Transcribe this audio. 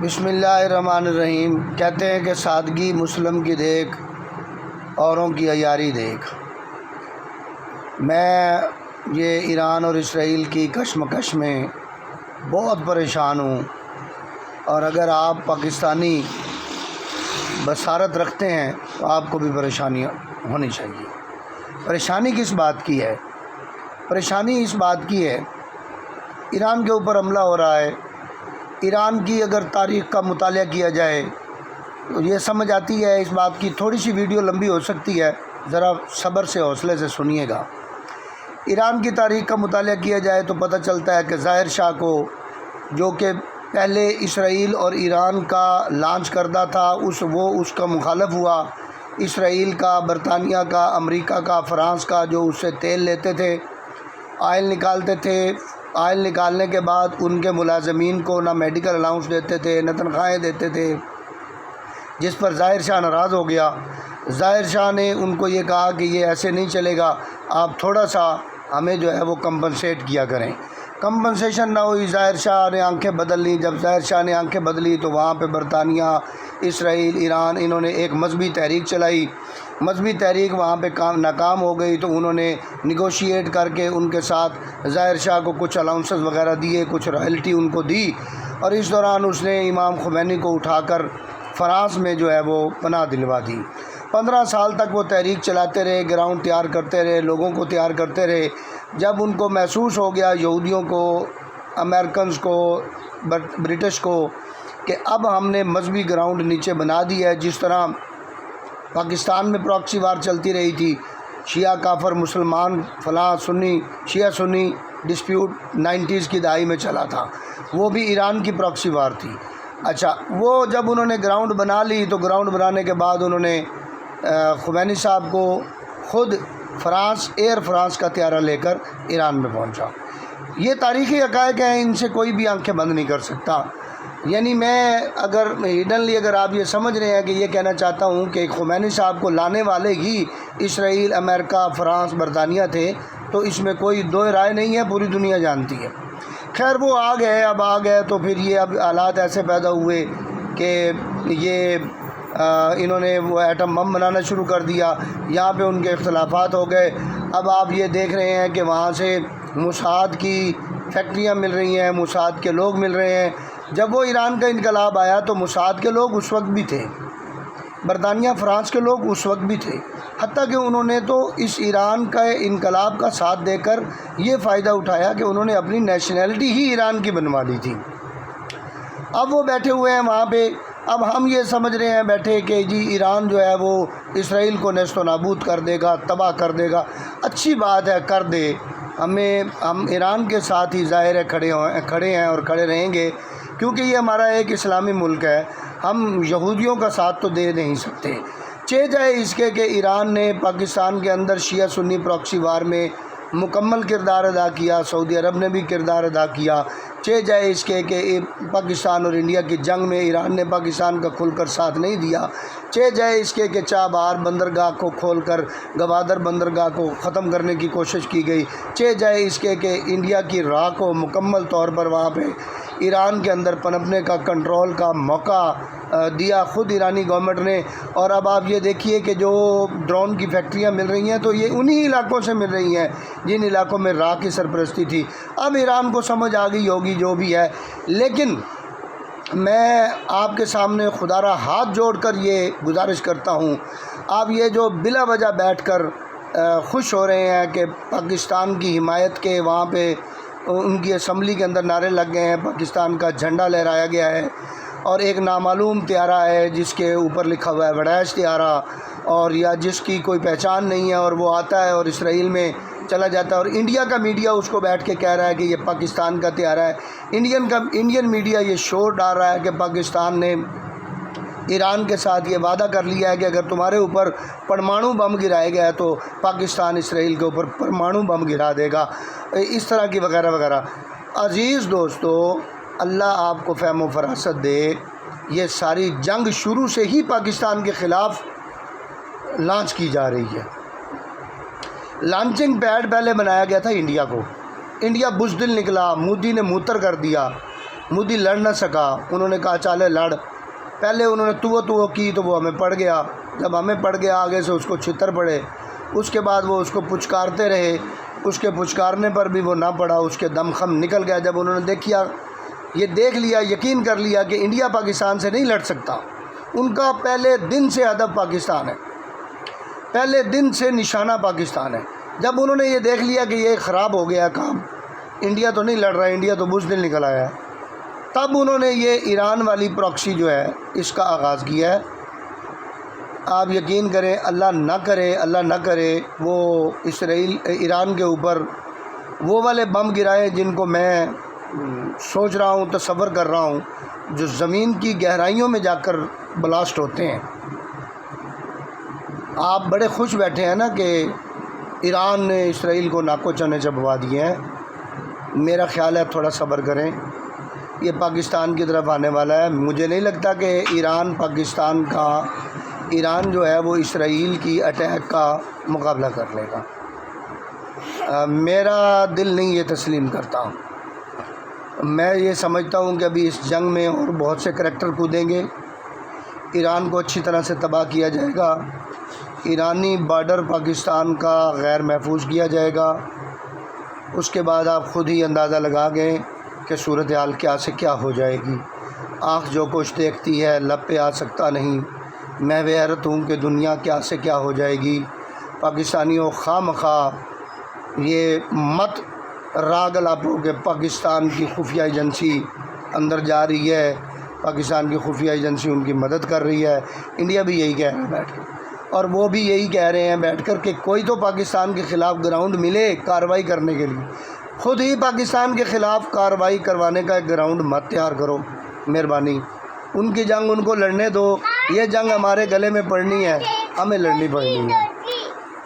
بسم اللہ الرحمن الرحیم۔ کہتے ہیں کہ سادگی مسلم کی دیکھ، اوروں کی عیاری دیکھ۔ میں یہ ایران اور اسرائیل کی کشمکش میں بہت پریشان ہوں، اور اگر آپ پاکستانی بصارت رکھتے ہیں تو آپ کو بھی پریشانی ہونی چاہیے۔ پریشانی کس بات کی ہے؟ پریشانی اس بات کی ہے، ایران کے اوپر حملہ ہو رہا ہے۔ ایران کی اگر تاریخ کا مطالعہ کیا جائے تو یہ سمجھ آتی ہے، اس بات کی تھوڑی سی ویڈیو لمبی ہو سکتی ہے، ذرا صبر سے حوصلے سے سنیے گا۔ ایران کی تاریخ کا مطالعہ کیا جائے تو پتہ چلتا ہے کہ ظاہر شاہ کو، جو کہ پہلے اسرائیل اور ایران کا لانچ کردہ تھا، اس کا مخالف ہوا۔ اسرائیل کا، برطانیہ کا، امریکہ کا، فرانس کا، جو اس سے تیل لیتے تھے، آئل نکالتے تھے۔ آئل نکالنے کے بعد ان کے ملازمین کو نہ میڈیکل الاؤنس دیتے تھے، نہ تنخواہیں دیتے تھے، جس پر ظاہر شاہ ناراض ہو گیا۔ ظاہر شاہ نے ان کو یہ کہا کہ یہ ایسے نہیں چلے گا، آپ تھوڑا سا ہمیں جو ہے وہ کمپنسیٹ کیا کریں۔ کمپنسیشن نہ ہوئی، ظاہر شاہ نے آنکھیں بدل لیں۔ جب ظاہر شاہ نے آنکھیں بدلی تو وہاں پہ برطانیہ، اسرائیل، ایران، انہوں نے ایک مذہبی تحریک چلائی۔ مذہبی تحریک وہاں پہ ناکام ہو گئی تو انہوں نے نیگوشیٹ کر کے ان کے ساتھ ظاہر شاہ کو کچھ الاؤنسز وغیرہ دیے، کچھ رائلٹی ان کو دی، اور اس دوران اس نے امام خمینی کو اٹھا کر فرانس میں جو ہے وہ پناہ دلوا دی۔ 15 سال تک وہ تحریک چلاتے رہے، گراؤنڈ تیار کرتے رہے، لوگوں کو تیار کرتے رہے۔ جب ان کو محسوس ہو گیا، یہودیوں کو، امریکنز کو، برٹش کو، کہ اب ہم نے مذہبی گراؤنڈ نیچے بنا دی ہے، جس طرح پاکستان میں پراکسی وار چلتی رہی تھی، شیعہ کافر مسلمان فلاں سنی، شیعہ سنی ڈسپیوٹ 90s کی دہائی میں چلا تھا، وہ بھی ایران کی پراکسی وار تھی۔ اچھا، وہ جب انہوں نے گراؤنڈ بنا لی تو گراؤنڈ بنانے کے بعد انہوں نے خمینی صاحب کو خود فرانس، ایئر فرانس کا طیارہ لے کر ایران میں پہنچا۔ یہ تاریخی حقائق ہیں، ان سے کوئی بھی آنکھیں بند نہیں کر سکتا۔ یعنی میں اگر ہڈنلی اگر آپ یہ سمجھ رہے ہیں کہ یہ کہنا چاہتا ہوں کہ خمینی صاحب کو لانے والے ہی اسرائیل، امریکہ، فرانس، برطانیہ تھے، تو اس میں کوئی دو رائے نہیں ہے، پوری دنیا جانتی ہے۔ خیر، وہ آ گئے تو پھر یہ اب حالات ایسے پیدا ہوئے کہ یہ انہوں نے وہ ایٹم بم بنانا شروع کر دیا۔ یہاں پہ ان کے اختلافات ہو گئے۔ اب آپ یہ دیکھ رہے ہیں کہ وہاں سے موساد کی فیکٹریاں مل رہی ہیں، موساد کے لوگ مل رہے ہیں۔ جب وہ ایران کا انقلاب آیا تو موساد کے لوگ اس وقت بھی تھے، برطانیہ، فرانس کے لوگ اس وقت بھی تھے، حتیٰ کہ انہوں نے تو اس ایران کا انقلاب کا ساتھ دے کر یہ فائدہ اٹھایا کہ انہوں نے اپنی نیشنلٹی ہی ایران کی بنوا لی تھی۔ اب وہ بیٹھے ہوئے ہیں وہاں پہ۔ اب ہم یہ سمجھ رہے ہیں بیٹھے کہ جی ایران جو ہے وہ اسرائیل کو نیست و نابود کر دے گا، تباہ کر دے گا۔ اچھی بات ہے، کر دے، ہم ایران کے ساتھ ہی ظاہر ہے کھڑے ہیں اور کھڑے رہیں گے، کیونکہ یہ ہمارا ایک اسلامی ملک ہے۔ ہم یہودیوں کا ساتھ تو دے نہیں سکتے۔ چاہے اس کے کہ ایران نے پاکستان کے اندر شیعہ سنی پراکسی وار میں مکمل کردار ادا کیا، سعودی عرب نے بھی کردار ادا کیا۔ چاہے اس کے کہ پاکستان اور انڈیا کی جنگ میں ایران نے پاکستان کا کھل کر ساتھ نہیں دیا۔ چاہے اس کے کہ چابہار بندرگاہ کو کھول کر گوادر بندرگاہ کو ختم کرنے کی کوشش کی گئی۔ چاہے اس کے کہ انڈیا کی راہ کو مکمل طور پر وہاں پہ ایران کے اندر پنپنے کا، کنٹرول کا موقع دیا خود ایرانی گورنمنٹ نے۔ اور اب آپ یہ دیکھیے کہ جو ڈرون کی فیکٹریاں مل رہی ہیں تو یہ انہی علاقوں سے مل رہی ہیں جن علاقوں میں راہ کی سرپرستی تھی۔ اب ایران کو سمجھ آ گئی ہوگی جو بھی ہے، لیکن میں آپ کے سامنے خدا را ہاتھ جوڑ کر یہ گزارش کرتا ہوں، آپ یہ جو بلا وجہ بیٹھ کر خوش ہو رہے ہیں کہ پاکستان کی حمایت کے وہاں پہ ان کی اسمبلی کے اندر نعرے لگ گئے ہیں، پاکستان کا جھنڈا لہرایا گیا ہے، اور ایک نامعلوم طیارہ ہے جس کے اوپر لکھا ہوا ہے وڈیش طیارہ، اور یا جس کی کوئی پہچان نہیں ہے، اور وہ آتا ہے اور اسرائیل میں چلا جاتا ہے، اور انڈیا کا میڈیا اس کو بیٹھ کے کہہ رہا ہے کہ یہ پاکستان کا طیارہ ہے۔ انڈین میڈیا یہ شور ڈال رہا ہے کہ پاکستان نے ایران کے ساتھ یہ وعدہ کر لیا ہے کہ اگر تمہارے اوپر پرمانو بم گرائے گیا تو پاکستان اسرائیل کے اوپر پرمانو بم گرا دے گا، اس طرح کی وغیرہ وغیرہ۔ عزیز دوستو، اللہ آپ کو فہم و فراست دے۔ یہ ساری جنگ شروع سے ہی پاکستان کے خلاف لانچ کی جا رہی ہے۔ لانچنگ پیڈ پہلے بنایا گیا تھا انڈیا کو، انڈیا بزدل نکلا، مودی نے موتر کر دیا، مودی لڑ نہ سکا، انہوں نے کہا چالے لڑ، پہلے انہوں نے تو کی تو وہ ہمیں پڑ گیا، جب ہمیں پڑ گیا آگے سے اس کو چھتر پڑے، اس کے بعد وہ اس کو پچکارتے رہے، اس کے پچکارنے پر بھی وہ نہ پڑا، اس کے دم خم نکل گیا۔ جب انہوں نے دیکھ لیا یقین کر لیا کہ انڈیا پاکستان سے نہیں لڑ سکتا، ان کا پہلے دن سے ہدف پاکستان ہے، پہلے دن سے نشانہ پاکستان ہے۔ جب انہوں نے یہ دیکھ لیا کہ یہ خراب ہو گیا کام، انڈیا تو نہیں لڑ رہا، انڈیا تو بزدل نکل آیا ہے، تب انہوں نے یہ ایران والی پراکسی جو ہے اس کا آغاز کیا ہے۔ آپ یقین کریں، اللہ نہ کرے وہ ایران کے اوپر وہ والے بم گرائے جن کو میں سوچ رہا ہوں، تصور کر رہا ہوں، جو زمین کی گہرائیوں میں جا کر بلاسٹ ہوتے ہیں۔ آپ بڑے خوش بیٹھے ہیں نا کہ ایران نے اسرائیل کو ناکو چنے چبوا دیے ہیں، میرا خیال ہے تھوڑا صبر کریں، یہ پاکستان کی طرف آنے والا ہے۔ مجھے نہیں لگتا کہ ایران جو ہے وہ اسرائیل کی اٹیک کا مقابلہ کر لے گا، میرا دل نہیں یہ تسلیم کرتا۔ میں یہ سمجھتا ہوں کہ ابھی اس جنگ میں اور بہت سے کریکٹر کودیں گے، ایران کو اچھی طرح سے تباہ کیا جائے گا، ایرانی بارڈر پاکستان کا غیر محفوظ کیا جائے گا۔ اس کے بعد آپ خود ہی اندازہ لگا گئے کہ صورتحال کیا سے کیا ہو جائے گی۔ آنکھ جو کچھ دیکھتی ہے لب پہ آ سکتا نہیں، میں حیرت ہوں کہ دنیا کیا سے کیا ہو جائے گی۔ پاکستانیوں خواہ مخواہ یہ مت راگ لاپو کہ پاکستان کی خفیہ ایجنسی اندر جا رہی ہے، پاکستان کی خفیہ ایجنسی ان کی مدد کر رہی ہے۔ انڈیا بھی یہی کہہ رہا ہے بیٹھ کر، اور وہ بھی یہی کہہ رہے ہیں بیٹھ کر کہ کوئی تو پاکستان کے خلاف گراؤنڈ ملے کارروائی کرنے کے لیے۔ خود ہی پاکستان کے خلاف کارروائی کروانے کا ایک گراؤنڈ مت تیار کرو، مہربانی۔ ان کی جنگ ان کو لڑنے دو، یہ جنگ ہمارے گلے میں پڑنی ہے، ہمیں لڑنی پڑنی ہے۔